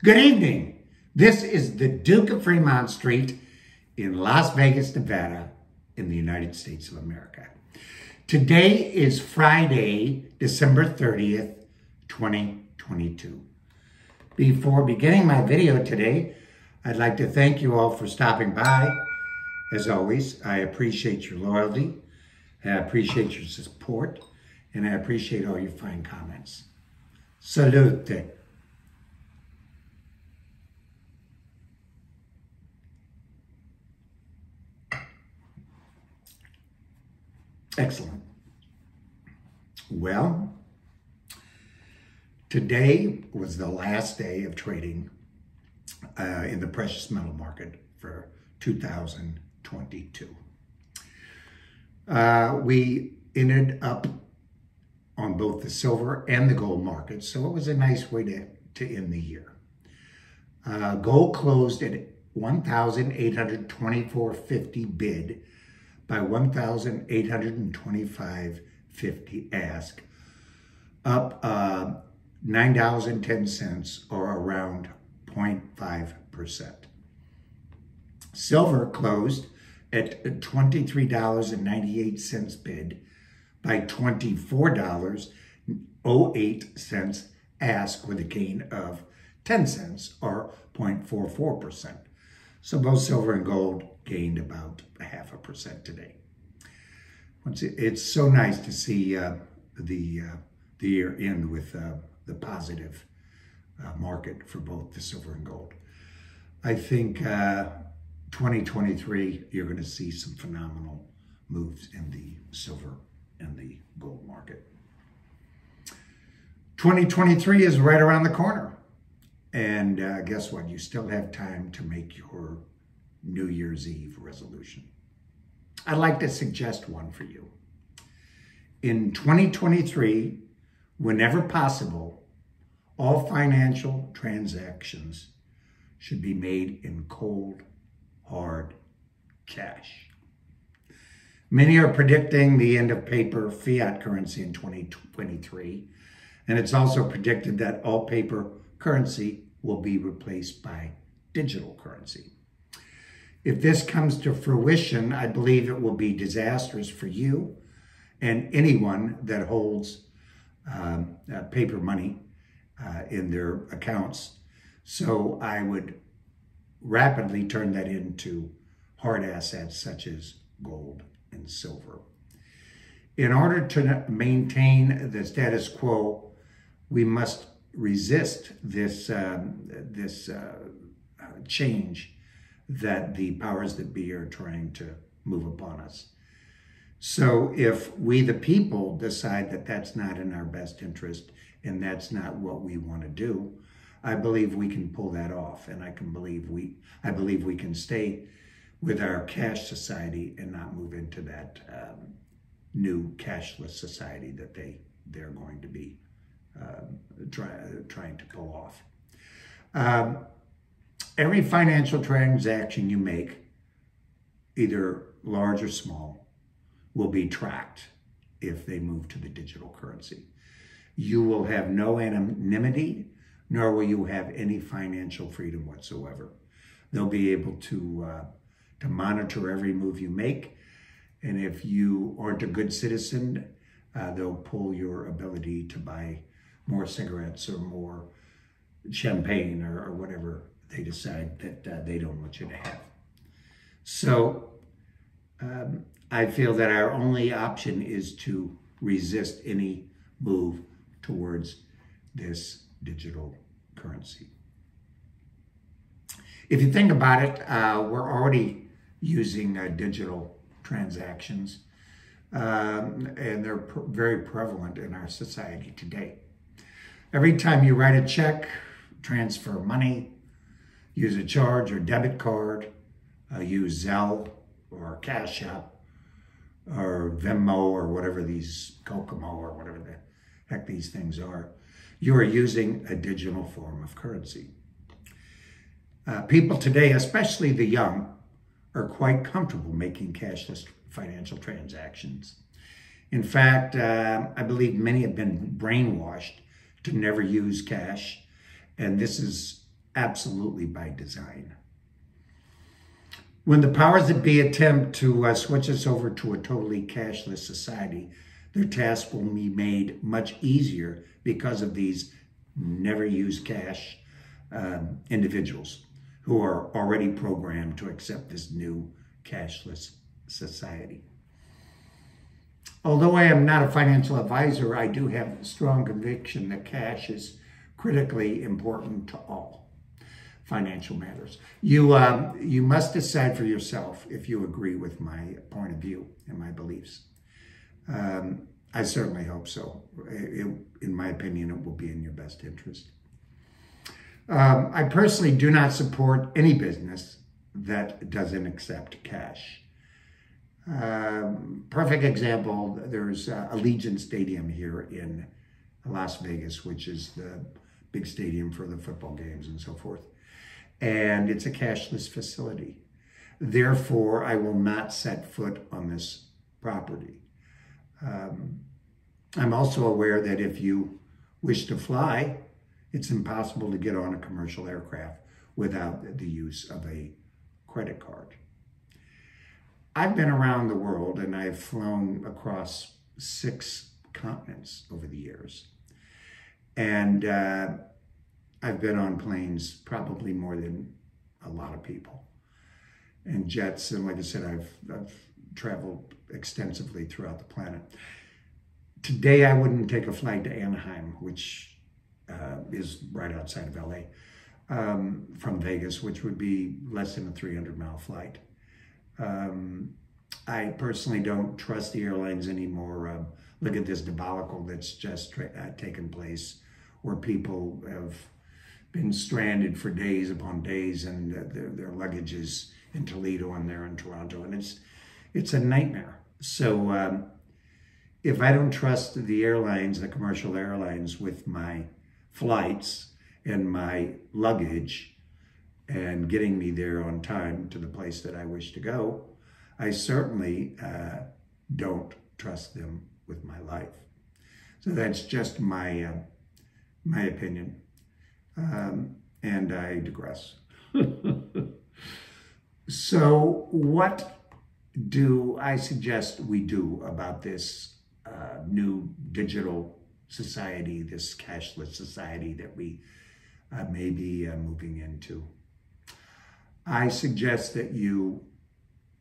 Good evening. This is the Duke of Fremont Street in Las Vegas, Nevada, in the United States of America. Today is Friday, December 30th, 2022. Before beginning my video today, I'd like to thank you all for stopping by. As always, I appreciate your loyalty, I appreciate your support, and I appreciate all your fine comments. Salute. Excellent. Well, today was the last day of trading in the precious metal market for 2022. We ended up on both the silver and the gold market, so it was a nice way to end the year. Gold closed at $1,824.50 bid by $1,825.50 ask, up $9.10 or around 0.5%. Silver closed at $23.98 bid by $24.08 ask, with a gain of 10 cents or 0.44%. So both silver and gold gained about 0.5% today. It's so nice to see the year end with the positive market for both the silver and gold. I think 2023, you're going to see some phenomenal moves in the silver and the gold market. 2023 is right around the corner. And guess what? You still have time to make your New Year's Eve resolution. I'd like to suggest one for you. In 2023, whenever possible, all financial transactions should be made in cold, hard cash. Many are predicting the end of paper fiat currency in 2023, and it's also predicted that all paper currency will be replaced by digital currency. If this comes to fruition, I believe it will be disastrous for you and anyone that holds paper money in their accounts. So I would rapidly turn that into hard assets such as gold and silver. In order to maintain the status quo, we must resist this change that the powers that be are trying to move upon us. So if we, the people, decide that that's not in our best interest and that's not what we want to do, I believe we can pull that off, and I believe we can stay with our cash society and not move into that new cashless society that they're going to be trying to pull off. Every financial transaction you make, either large or small, will be tracked if they move to the digital currency. You will have no anonymity, nor will you have any financial freedom whatsoever. They'll be able to monitor every move you make, and if you aren't a good citizen, they'll pull your ability to buy more cigarettes or more champagne or whatever they decide that they don't want you to have. So I feel that our only option is to resist any move towards this digital currency. If you think about it, we're already using digital transactions, and they're very prevalent in our society today. Every time you write a check, transfer money, use a charge or debit card, use Zelle or Cash App or Venmo or whatever these, Kokomo or whatever the heck these things are, you are using a digital form of currency. People today, especially the young, are quite comfortable making cashless financial transactions. In fact, I believe many have been brainwashed to never use cash, and this is absolutely by design. When the powers that be attempt to switch us over to a totally cashless society, their task will be made much easier because of these never use cash individuals who are already programmed to accept this new cashless society. Although I am not a financial advisor, I do have strong conviction that cash is critically important to all financial matters. You must decide for yourself if you agree with my point of view and my beliefs. I certainly hope so. In my opinion, it will be in your best interest. I personally do not support any business that doesn't accept cash. Perfect example, there's Allegiant Stadium here in Las Vegas, which is the big stadium for the football games and so forth. And it's a cashless facility. Therefore, I will not set foot on this property. I'm also aware that if you wish to fly, it's impossible to get on a commercial aircraft without the use of a credit card. I've been around the world and I've flown across 6 continents over the years. And I've been on planes probably more than a lot of people. And jets, and like I said, I've traveled extensively throughout the planet. Today, I wouldn't take a flight to Anaheim, which is right outside of LA, from Vegas, which would be less than a 300-mile flight. I personally don't trust the airlines anymore. Look at this debacle that's just taken place, where people have been stranded for days upon days, and their luggage is in Toledo and they're in Toronto, and it's a nightmare. So if I don't trust the airlines, the commercial airlines, with my flights and my luggage and getting me there on time to the place that I wish to go, I certainly don't trust them with my life. So that's just my opinion, and I digress. So what do I suggest we do about this new digital society, this cashless society that we may be moving into? I suggest that you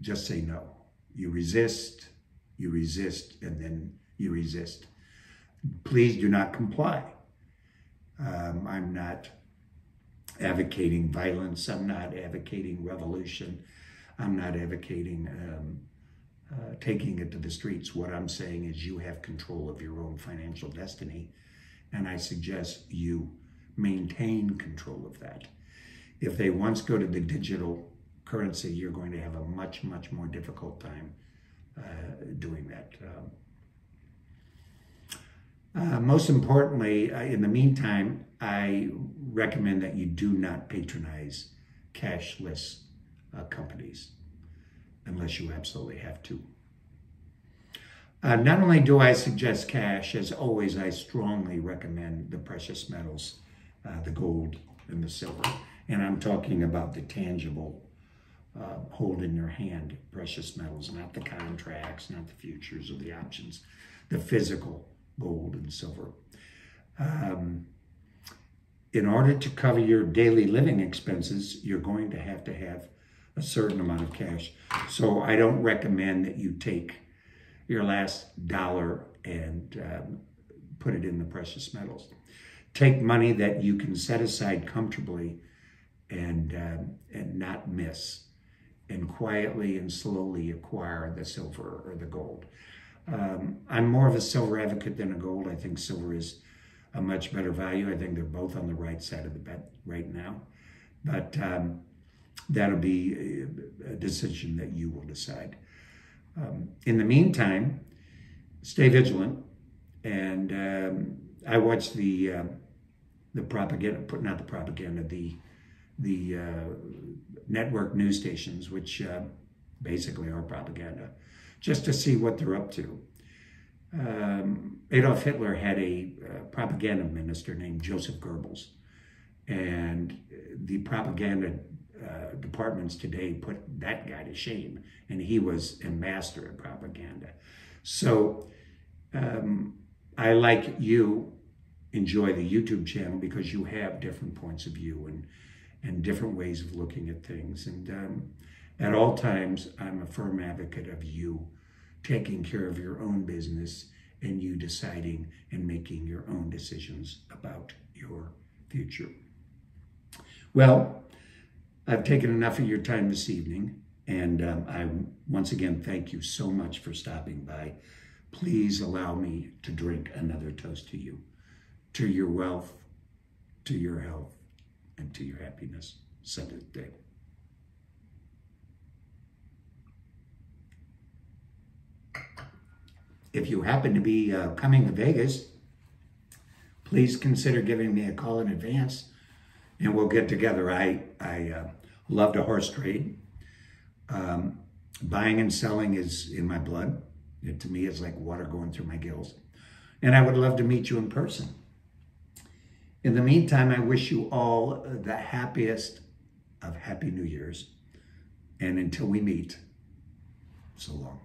just say no. You resist, and then you resist. Please do not comply. I'm not advocating violence. I'm not advocating revolution. I'm not advocating taking it to the streets. What I'm saying is you have control of your own financial destiny, and I suggest you maintain control of that. If they once go to the digital currency, you're going to have a much, much more difficult time doing that. Most importantly, in the meantime, I recommend that you do not patronize cashless companies unless you absolutely have to. Not only do I suggest cash, as always, I strongly recommend the precious metals, the gold and the silver. And I'm talking about the tangible, hold in your hand precious metals, not the contracts, not the futures or the options, the physical gold and silver. In order to cover your daily living expenses, you're going to have a certain amount of cash. So I don't recommend that you take your last dollar and put it in the precious metals. Take money that you can set aside comfortably and not miss, and quietly and slowly acquire the silver or the gold. I'm more of a silver advocate than a gold. I think silver is a much better value. I think they're both on the right side of the bet right now. But that'll be a decision that you will decide. In the meantime, stay vigilant. And I watch the propaganda, not the propaganda, the network news stations, which basically are propaganda, just to see what they're up to. Adolf Hitler had a propaganda minister named Joseph Goebbels, and the propaganda departments today put that guy to shame, and he was a master at propaganda. So I, like you, enjoy the YouTube channel because you have different points of view and different ways of looking at things. And at all times, I'm a firm advocate of you taking care of your own business and you deciding and making your own decisions about your future. Well, I've taken enough of your time this evening, and I once again thank you so much for stopping by. Please allow me to drink another toast to you, to your wealth, to your health, and to your happiness. Salute. If you happen to be coming to Vegas, please consider giving me a call in advance and we'll get together. I love to horse trade. Buying and selling is in my blood. It, to me, is like water going through my gills. And I would love to meet you in person. In the meantime, I wish you all the happiest of Happy New Year's. And until we meet, so long.